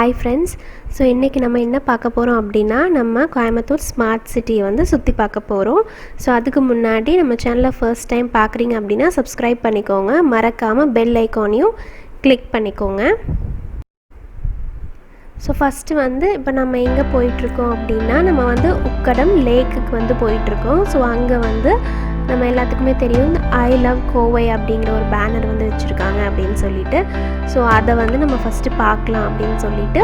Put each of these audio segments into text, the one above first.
Hi friends, so இன்னைக்கு நம்ம என்ன பார்க்க போறோம் அப்படினா நம்ம கோயம்புத்தூர் ஸ்மார்ட் சிட்டியை வந்து சுத்தி பார்க்க போறோம். So அதுக்கு முன்னாடி நம்ம சேனலை first time பார்க்கறீங்க அப்படினா subscribe பண்ணிக்கோங்க. மறக்காம bell icon-ஐயும் click பண்ணிக்கோங்க. So first வந்து இப்போ நம்ம எங்க போயிட்டு இருக்கோம் அப்படினா நம்ம வந்து உக்கடம் லேக்குக்கு வந்து போயிட்டு இருக்கோம். So அங்க வந்து நம்ம எல்லாத்துக்குமே தெரியும் I love Covai அப்படிங்கற ஒரு பேனர் வந்து வச்சிருக்காங்க அப்படினு சொல்லிட்டு சோ அத வந்து நம்ம ஃபர்ஸ்ட் பார்க்கலாம் அப்படினு சொல்லிட்டு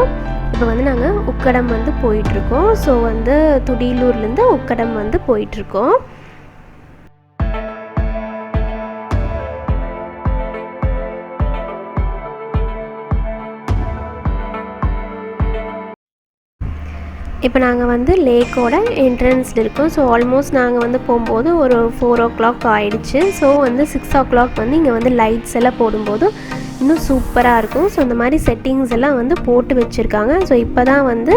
இப்போ வந்து நாங்க உக்கடம் வந்து போயிட்டு இருக்கோம். சோ வந்து துடியலூர்ல இருந்து உக்கடம் வந்து போயிட்டு இருக்கோம். இப்போ நாங்க வந்து லேக்கோட என்ட்ரன்ஸ்ல இருக்கோம். சோ ஆல்மோஸ்ட் நாங்க வந்து போயும்போது ஒரு 4 o'clock ஆயிடுச்சு. சோ வந்து 6 o'clock வந்து இங்க வந்து லைட்ஸ் எல்லாம் போடும்போது இன்னும் சூப்பரா இருக்கும். சோ இந்த மாதிரி செட்டிங்ஸ் எல்லாம் வந்து போட்டு வச்சிருக்காங்க. சோ இப்போதான் வந்து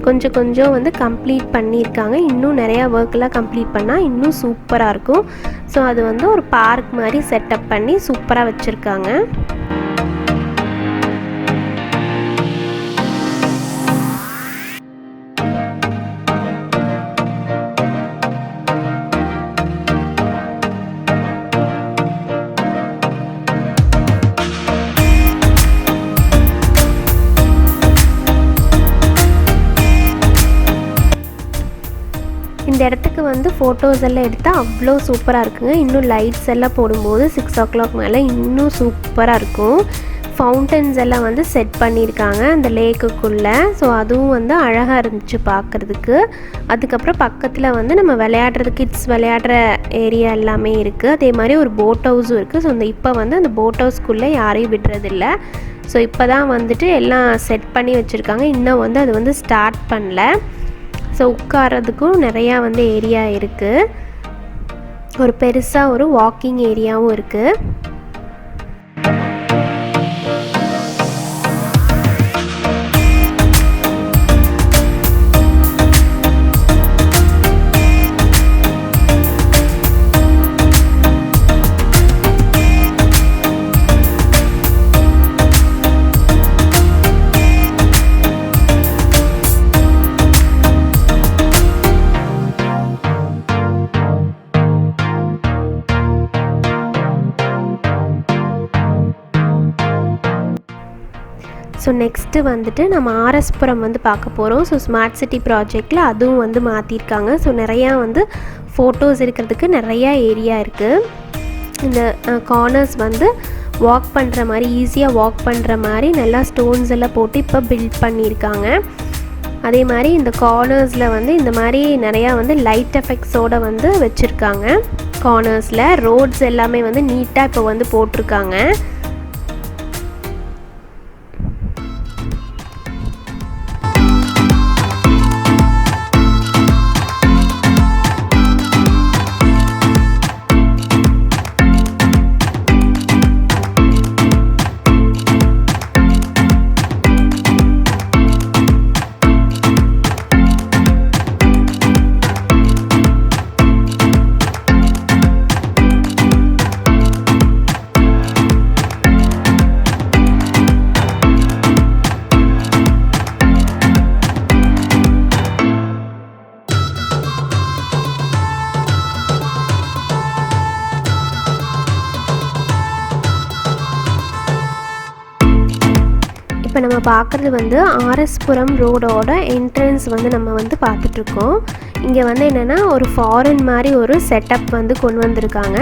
கொஞ்சம் வந்து கம்ப்ளீட் பண்ணிருக்காங்க. இன்னும் நிறைய வர்க் எல்லாம் கம்ப்ளீட் பண்ணா இன்னும் சூப்பரா இருக்கும். சோ அது வந்து ஒரு பார்க் மாதிரி செட்டப் பண்ணி சூப்பரா வச்சிருக்காங்க. இந்த இடத்துக்கு வந்து போட்டோஸ் எல்லாம் எடுத்தா அவ்ளோ சூப்பரா இருக்குங்க. இன்னும் லைட்ஸ் எல்லாம் போடும்போது 6 o'clock மேல இன்னும் சூப்பரா இருக்கும். ஃபவுண்டன்ஸ் எல்லாம் வந்து செட் பண்ணிருக்காங்க அந்த லேக்குக்குள்ள. சோ அதுவும் வந்து அழகா இருந்துச்சு பார்க்கிறதுக்கு. அதுக்கு அப்புறம் பக்கத்துல வந்து நம்ம விளையாடுறதுக்கு கிட்ஸ் விளையாடுற ஏரியா எல்லாமே இருக்கு. அதே மாதிரி ஒரு போட் ஹவுஸும் இருக்கு. சோ இப்போ வந்து அந்த போட் ஹவுஸ்க்குள்ள யாரையும் விடுறது இல்ல. சோ இப்போதான் வந்துட்டு எல்லாம் செட் பண்ணி வச்சிருக்காங்க. இன்னும் வந்து அது வந்து ஸ்டார்ட் பண்ணல. ஸோ உட்காரதுக்கும் நிறையா வந்து ஏரியா இருக்குது. ஒரு பெருசாக ஒரு வாக்கிங் ஏரியாவும் இருக்குது. ஸோ நெக்ஸ்ட்டு வந்துட்டு நம்ம Rspuram வந்து பார்க்க போகிறோம். ஸோ ஸ்மார்ட் சிட்டி ப்ராஜெக்டில் அதுவும் வந்து மாற்றிருக்காங்க. ஸோ நிறையா வந்து ஃபோட்டோஸ் இருக்கிறதுக்கு நிறையா ஏரியா இருக்குது. இந்த கார்னர்ஸ் வந்து வாக் பண்ணுற மாதிரி ஈஸியாக வாக் பண்ணுற மாதிரி நல்லா ஸ்டோன்ஸ் எல்லாம் போட்டு இப்போ பில்ட் பண்ணியிருக்காங்க. அதே மாதிரி இந்த கார்னர்ஸில் வந்து இந்த மாதிரி நிறையா வந்து லைட் எஃபெக்ட்ஸோடு வந்து வச்சுருக்காங்க. கார்னர்ஸில் ரோட்ஸ் எல்லாமே வந்து நீட்டாக இப்போ வந்து போட்டிருக்காங்க. இப்போ நம்ம பார்க்குறது வந்து Rspuram ரோடோட என்ட்ரன்ஸ் வந்து நம்ம வந்து பார்த்துட்ருக்கோம். இங்கே வந்து என்னென்னா ஒரு ஃபாரின் மாதிரி ஒரு செட்டப் வந்து கொண்டு வந்திருக்காங்க.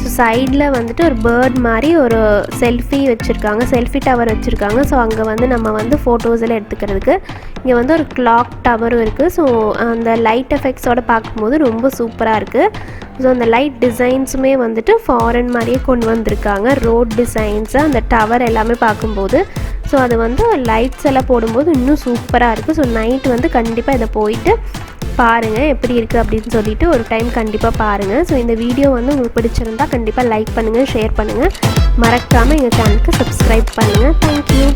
ஸோ சைடில் வந்துட்டு ஒரு பேர்ட் மாதிரி ஒரு செல்ஃபி வச்சுருக்காங்க, செல்ஃபி டவர் வச்சுருக்காங்க. ஸோ அங்கே வந்து நம்ம வந்து ஃபோட்டோஸ் எல்லாம் எடுத்துக்கிறதுக்கு இங்கே வந்து ஒரு கிளாக் டவரும் இருக்குது. ஸோ அந்த லைட் எஃபெக்ட்ஸோடு பார்க்கும்போது ரொம்ப சூப்பராக இருக்குது. ஸோ அந்த லைட் டிசைன்ஸுமே வந்துட்டு ஃபாரின் மாதிரியே கொண்டு வந்திருக்காங்க. ரோட் டிசைன்ஸு அந்த டவர் எல்லாமே பார்க்கும்போது ஸோ அது வந்து லைட்ஸ் எல்லாம் போடும்போது இன்னும் சூப்பராக இருக்குது. ஸோ நைட் வந்து கண்டிப்பாக இதை போயிட்டு பாருங்கள் எப்படி இருக்குது அப்படின்னு சொல்லிட்டு ஒரு டைம் கண்டிப்பாக பாருங்கள். ஸோ இந்த வீடியோ வந்து உங்களுக்கு பிடிச்சிருந்தா கண்டிப்பாக லைக் பண்ணுங்கள், ஷேர் பண்ணுங்கள். மறக்காமல் எங்கள் சேனலுக்கு சப்ஸ்கிரைப் பண்ணுங்கள். தேங்க்யூ.